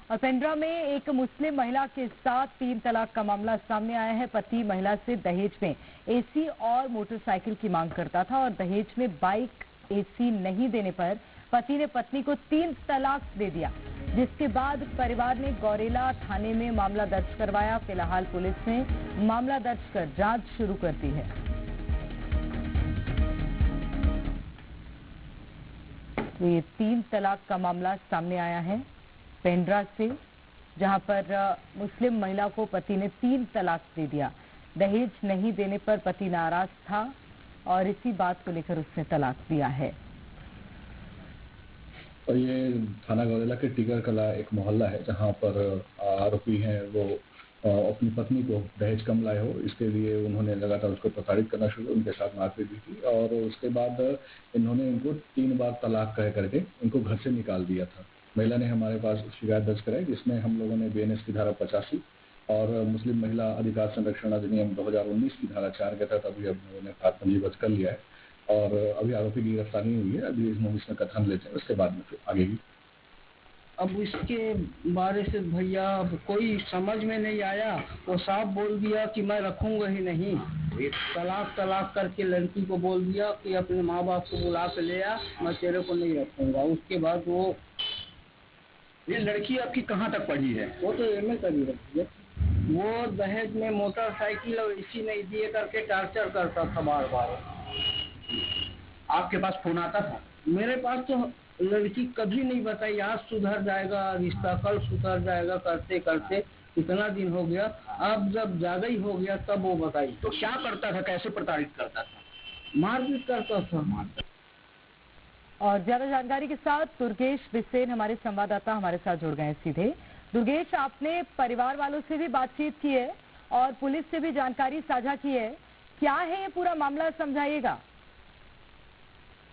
और पेंड्रा में एक मुस्लिम महिला के साथ 3 तलाक का मामला सामने आया है। पति महिला से दहेज में एसी और मोटरसाइकिल की मांग करता था और दहेज में बाइक एसी नहीं देने पर पति ने पत्नी को 3 तलाक दे दिया, जिसके बाद परिवार ने गौरेला थाने में मामला दर्ज करवाया। फिलहाल पुलिस ने मामला दर्ज कर जांच शुरू कर दी है। तो ये 3 तलाक का मामला सामने आया है पेंड्रा से, जहां पर मुस्लिम महिला को पति ने 3 तलाक दे दिया। दहेज नहीं देने पर पति नाराज था और इसी बात को लेकर उसने तलाक दिया है। और ये थाना गौरेला के टिकर कला एक मोहल्ला है, जहां पर आरोपी हैं वो अपनी पत्नी को दहेज कम लाए हो, इसके लिए उन्होंने लगातार उसको प्रताड़ित करना शुरू, उनके साथ मारपीट भी की और उसके बाद इन्होंने इनको 3 बार तलाक कह करके इनको घर से निकाल दिया था। महिला ने हमारे पास शिकायत दर्ज कराई, जिसमें हम लोगों ने बीएनएस की धारा 85 और मुस्लिम महिला अधिकार संरक्षण अधिनियम 2019 की धारा 4 के तहत अभी हम लोगों ने पंजीबद्ध कर लिया है और अभी आरोपी की गिरफ्तारी नहीं हुई है। अभी इसमें कथन लेते हैं, उसके बाद में फिर आगे की। अब इसके बारे से भैया कोई समझ में नहीं आया। वो साफ बोल दिया कि मैं रखूंगा ही नहीं। तलाक करके लड़की को बोल दिया कि अपने माँ बाप को बुला के ले आ, मैं तेरे को नहीं रखूंगा। उसके बाद वो ये लड़की आपकी कहाँ तक पढ़ी है? वो तो एमए करी रखी है। वो दहेज में मोटरसाइकिल और एसी नहीं दिए करके टॉर्चर करता था बार बार। आपके पास फोन आता था? मेरे पास तो लड़की कभी नहीं बताई आज सुधर जाएगा रिश्ता, कल सुधर जाएगा, करते करते इतना दिन हो गया। अब जब ज्यादा ही हो गया तब वो बताई। तो क्या करता था, कैसे प्रताड़ित करता था? मारपीट करता था। और ज्यादा जानकारी के साथ दुर्गेश बिसेन हमारे संवाददाता हमारे साथ जुड़ गए हैं सीधे। दुर्गेश, आपने परिवार वालों से भी बातचीत की है और पुलिस से भी जानकारी साझा की है, क्या है ये पूरा मामला, समझाइएगा।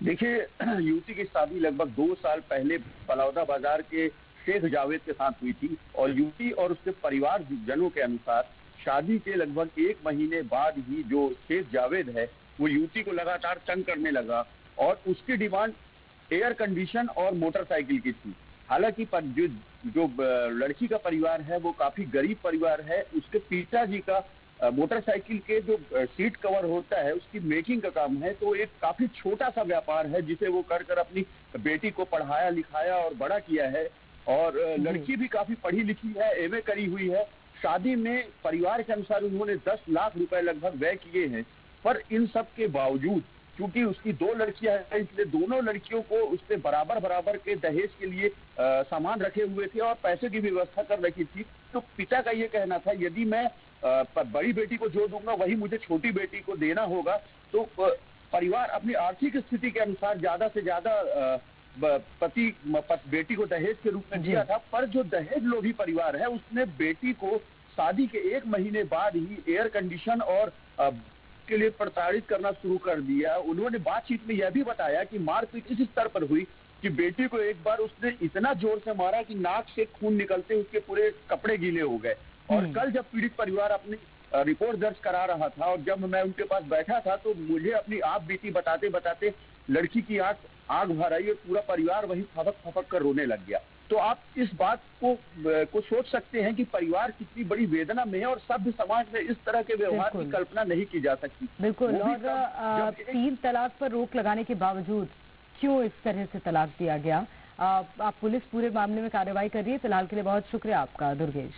देखिए, युवती की शादी लगभग 2 साल पहले बलौदा बाजार के शेख जावेद के साथ हुई थी और युवती और उसके परिवार जनों के अनुसार शादी के लगभग 1 महीने बाद ही जो शेख जावेद है वो युवती को लगातार तंग करने लगा और उसकी डिमांड एयर कंडीशन और मोटरसाइकिल की थी। हालांकि जो लड़की का परिवार है वो काफी गरीब परिवार है। उसके पिताजी का मोटरसाइकिल के जो सीट कवर होता है उसकी मेकिंग का काम है, तो एक काफी छोटा सा व्यापार है जिसे वो कर अपनी बेटी को पढ़ाया लिखाया और बड़ा किया है। और लड़की भी काफी पढ़ी लिखी है, एमए करी हुई है। शादी में परिवार के अनुसार उन्होंने 10 लाख रुपए लगभग व्यय किए हैं, पर इन सब के बावजूद क्योंकि उसकी 2 लड़कियां हैं इसलिए दोनों लड़कियों को उसने बराबर के दहेज के लिए सामान रखे हुए थे और पैसे की व्यवस्था कर रखी थी। तो पिता का ये कहना था यदि मैं बड़ी बेटी को जो दूंगा वही मुझे छोटी बेटी को देना होगा। तो परिवार अपनी आर्थिक स्थिति के अनुसार ज्यादा से ज्यादा बेटी को दहेज के रूप में दिया था, पर जो दहेज लोभी परिवार है उसने बेटी को शादी के 1 महीने बाद ही एयर कंडीशन और के लिए प्रताड़ित करना शुरू कर दिया। उन्होंने बातचीत में यह भी बताया कि मारपीट इस स्तर पर हुई कि बेटी को एक बार उसने इतना जोर से मारा कि नाक से खून निकलते उसके पूरे कपड़े गीले हो गए। और कल जब पीड़ित परिवार अपनी रिपोर्ट दर्ज करा रहा था और जब मैं उनके पास बैठा था तो मुझे अपनी आप बीती बताते बताते लड़की की आग भर आई और पूरा परिवार वही फपक कर रोने लग गया। तो आप इस बात को सोच सकते हैं कि परिवार कितनी बड़ी वेदना में है और सभ्य समाज में इस तरह के व्यवहार की कल्पना नहीं की जा सकती। बिल्कुल। और 3 तलाक पर रोक लगाने के बावजूद क्यों इस तरह से तलाक दिया गया? आप पुलिस पूरे मामले में कार्रवाई कर रही है। फिलहाल के लिए बहुत शुक्रिया आपका दुर्गेश।